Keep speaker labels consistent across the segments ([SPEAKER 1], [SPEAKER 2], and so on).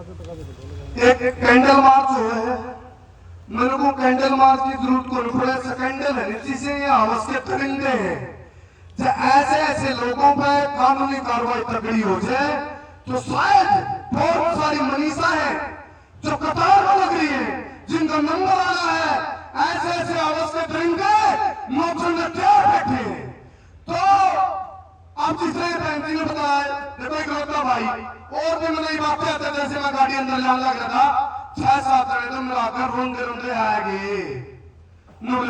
[SPEAKER 1] एक candle march हुआ है, मेरे को कैंडल मार्च की जरूरत को नहीं पड़े। कैंडल है जिसे ये हवस के परिंदे हैं। ऐसे ऐसे लोगों पर कानूनी कार्रवाई तगड़ी हो जाए तो शायद बहुत सारी मनीषा है जो कतार में लग रही है, जिनका नंबर आना है, ऐसे ऐसे हवस के परिंदे मोचन में तैयार बैठे हैं। तो आप जिसने पैंती ने बताया, देखो इकलौता भाई और भी मतलब बातें आते, जैसे मैं गाड़ी अंदर जाने लग रहा था, 6-7 जने तो मिलाकर रोंदे रोंदे आएंगे।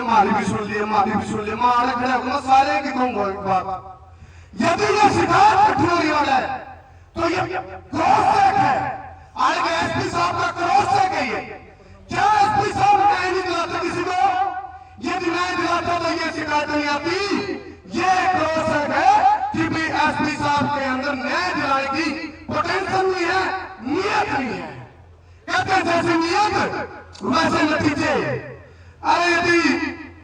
[SPEAKER 1] मारी भी सुन लिए, मारी भी सुन लिए, मारे खड़े होगा सारे की कहूंगा एक बात। यदि ये शिकायत कठोरी वाला है तो ये क्रॉस चेक है। आज के एसपी साहब का क्रॉस चेक है ये। क्या एसपी साहब न्याय नहीं दिलाते किसी को? यदि न्याय दिलाता तो ये शिकायत नहीं आती। ये क्रॉस चेक है कि भी एसपी साहब के अंदर न्याय दिलाने की पोटेंशियल नहीं है, नियत नहीं है। कहते हैं जैसे नियत वैसे नतीजे। अरे यदि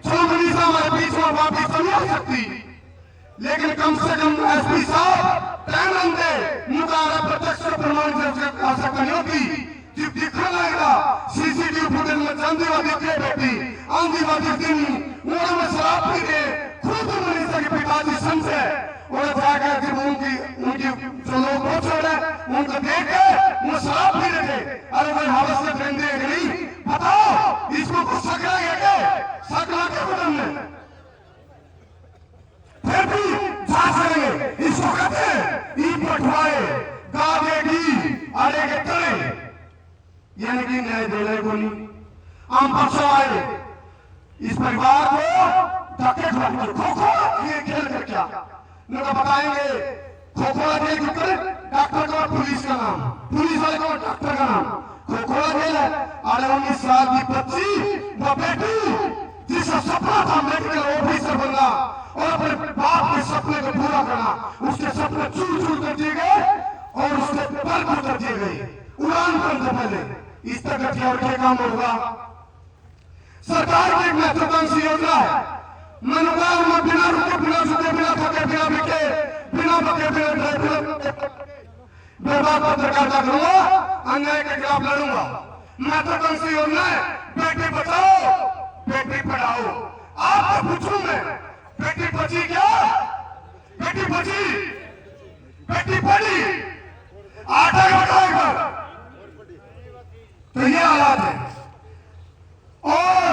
[SPEAKER 1] चलो मनीषा हमारे बीच में वापिस तो नहीं आ सकती, लेकिन कम से कम एसपी साहब टाइम दे मुकाबला प्रत्यक्ष प्रमाण से आवश्यकता नहीं होती। जब दिखने लगेगा सीसीटीवी फुटेज में चांदीवादी के बेटी आंधीवादी दिन उन्होंने में शराब पी के खुद मनीषा के पिताजी समझे और जाकर जब उनकी जो लोग पहुंचे उनको देख के वो शराब पी रहे थे। अरे भाई हालत से ट्रेन देख नहीं, बताओ इसको कुछ सकला है, सकला के बदन में फिर भी जांच करेंगे। इसको कहते हैं ई पठवाए गादेगी अरे के तले, यानी कि न्याय देने को नहीं। हम परसों आए इस परिवार को धक्के खिलाएंगे, खो-खो खेल कर क्या उनको बताएंगे। खो-खो खेल कर डॉक्टर का पुलिस का नाम, पुलिस वाले का डॉक्टर का नाम खो-खो खेल है। अरे 19 साल की बच्ची वो बेटी जिसका सपना था मेडिकल ऑफिसर बनना और अपने बाप के सपने को पूरा करना, उसके सपने चूर चूर कर दिए गए और उसके पर कर दिए गए। उड़ान बंद पहले इस तरह का क्या काम होगा? सरकार की एक महत्वाकांक्षी योजना है। मैंने कहा मैं बिना रुके, बिना सुते, बिना थके, बिना बिके, बिना बके, बिना बेबाक पत्रकारिता करूंगा, अन्याय के खिलाफ लड़ूंगा। महत्वाकांक्षी योजना है बेटी बचाओ बेटी पढ़ाओ। आपसे पूछूं मैं, बेटी बची क्या? बेटी बची, बेटी पढ़ी, 8 घंटा तो ये हालात है। और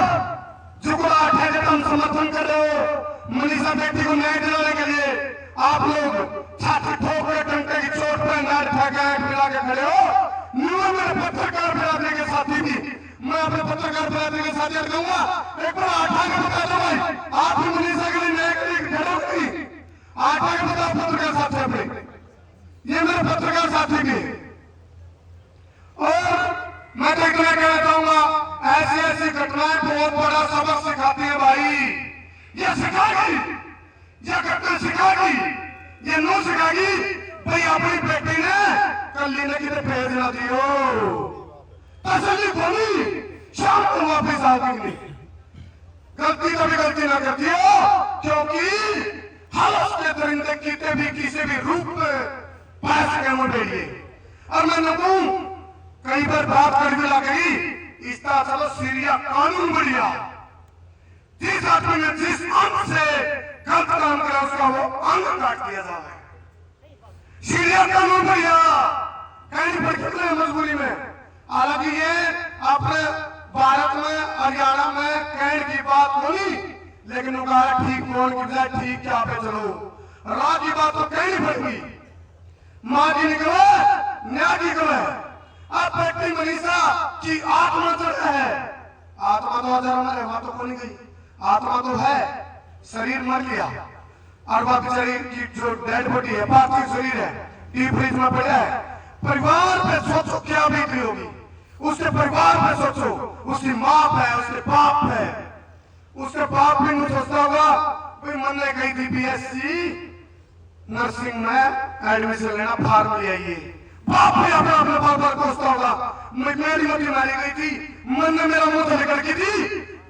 [SPEAKER 1] जो गुलाट है जब हम समर्थन कर रहे हो मनीषा बेटी को न्याय दिलाने के लिए, आप लोग छाती ठोक के डंके की चोट पर नार फेंका मिला के खड़े हो। मेरे पत्रकार बिरादरी के साथी भी, मैं अपने पत्रकार बिरादरी के साथी कहूंगा एक बार 8 आगे बता दो भाई, आप भी मनीषा के लिए न्याय के लिए खड़े हो गई। 8 आगे बताओ पत्रकार साथी अपने, ये मेरे पत्रकार साथी भी। और मैं देखना कहना चाहूंगा ऐसी ऐसी घटनाएं बहुत बड़ा सबक सिखाती है भाई। ये सिखाएगी, ये घटना सिखाएगी, ये नो सिखाएगी भाई अपनी बेटी ने कल्ली ने कितने भेज ना दियो, तसल्ली बोली शाम को वापिस आ गई। गलती कभी गलती ना करती हो, क्योंकि हालत के दरिंदे किते भी किसी भी रूप में पास के मुझे। और मैं कहूं कई बार बात कड़वी लग गई, इस तरह चलो सीरिया कानून बढ़िया, जिस आदमी ने जिस अंग से गलत काम करा उसका वो अंग काट दिया जाए। सीरिया कानून बढ़िया कहीं पर कितने मजबूरी में। हालांकि ये अपने भारत में हरियाणा में कैंड की बात बोली, लेकिन उनका ठीक कौन कितना ठीक क्या पे चलो राज की बात तो कहीं नहीं बढ़ी। माँ जी निकले न्याय जी निकले। अब बेटी मनीषा की आत्मा जो है, आत्मा तो हजार में रहवा तो नहीं गई, आत्मा तो है, शरीर मर गया और बाकी शरीर की जो डेड बॉडी है पार्थिव शरीर है डीप फ्रीज में पड़ा है। परिवार पे सोचो क्या बीती होगी, उसके परिवार पे सोचो, उसकी माँ है, उसके बाप है, उसके बाप भी नहीं सोचता होगा भाई मन ने गई थी बीएससी नर्सिंग में एडमिशन लेना फार्म ले आइए। बाप भी अपना अपने बाप पर सोचता होगा मेरी मती मारी गई थी, मन ने मेरा मुंह से निकल की थी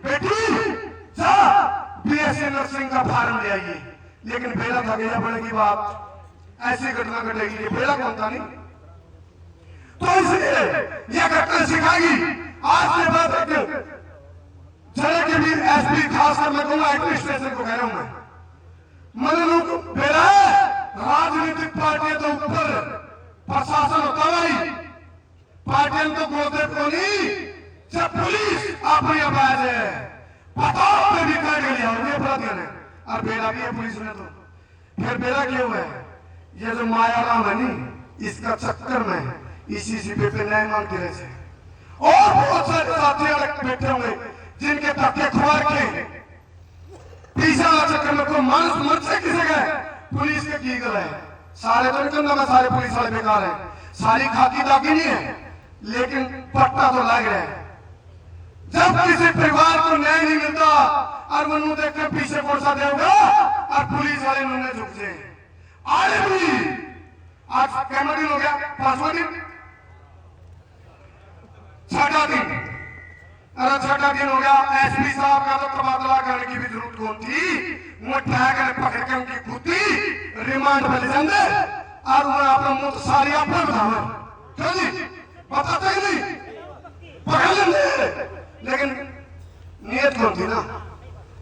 [SPEAKER 1] बेटी जा बीएससी नर्सिंग का फार्म ले आइए। लेकिन बेला था गया बनेगी बात, ऐसी घटना घटेगी, ये बेला कौन था नहीं। तो इसलिए सिखाएगी। आज के बाद एक जरा के भी एसपी खासकर मैं कहूंगा एडमिनिस्ट्रेशन को कह रहा हूं मैं लोग बेरा राजनीतिक पार्टियों के ऊपर प्रशासन होता भाई पार्टियों को बोलते को नहीं जब पुलिस अपनी आवाज है बताओ पे भी काट लिया अपराधियों ने और बेरा भी है पुलिस ने तो फिर बेरा क्यों है ये जो मायाराम है नहीं इसका चक्कर में इसी सीपे पे न्याय मांगते रहे और बहुत सारे साथी अलग बैठे होंगे जिनके धक्के खुआर के तीसरा चक्कर में कोई मानुस मर से किसे गए पुलिस के की गल है सारे तो नहीं कहना मैं सारे पुलिस वाले बेकार है सारी खाकी दागी नहीं है लेकिन पट्टा तो लग रहा है जब किसी परिवार को न्याय नहीं मिलता और मनु देख कर पीछे कोसा देगा और पुलिस वाले उन्होंने झुक जाए आए भी आज कैमरा दिन हो गया 5वां दिन 6वां दिन अरे 6वां दिन हो गया एसपी साहब का तो तबादला करने की भी जरूरत कौन थी वो ठहर पकड़ के उनकी खुदी रिमांड पर ले जाते और उन्हें अपना मुंह सारी आप बतावे क्यों जी बताते ही नहीं पकड़ लेंगे लेकिन नियत कौन थी ना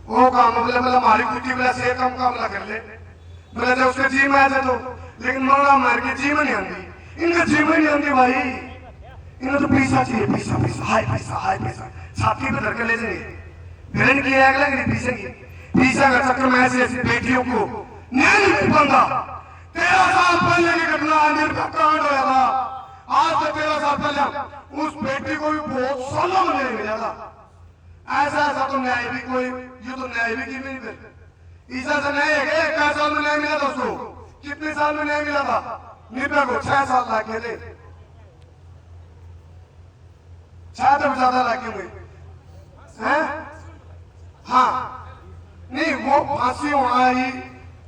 [SPEAKER 1] वो काम बोले बोले हमारी खुदी बोले से कम कामला कर ले बोले जब उसके जी में आ जाए तो लेकिन मरना मार के जी में नहीं आती इनका जी में नहीं आती भाई इन्हें तो पैसा चाहिए पैसा पैसा हाई पैसा छाती पे धर के ले जाएंगे फिर इनकी अगला पीछे की पैसा का चक्कर में ऐसी ऐसी बेटियों को न्याय नहीं मिल पाता 13 साल पहले की घटना आमिर का कांड हुआ था आज से 13 साल पहले उस बेटी को भी बहुत सालों में नहीं मिला था ऐसा ऐसा तो न्याय भी कोई ये तो न्याय भी की नहीं फिर ईसा से न्याय है 1 साल में न्याय मिला था उसको कितने साल में न्याय मिला था निर्भया को 6 साल लाके थे शायद अब ज्यादा लाके हुए हैं हाँ नहीं वो फांसी होना ही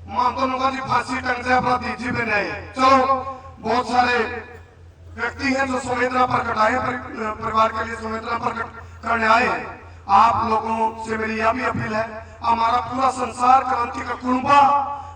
[SPEAKER 1] मानतो जी फांसी टंग से अपना दीजी में नहीं चलो बहुत सारे व्यक्ति हैं जो संवेदना प्रकट आए परिवार के लिए संवेदना प्रकट करने आए आप लोगों से मेरी यह भी अपील है हमारा पूरा संसार क्रांति का कुंबा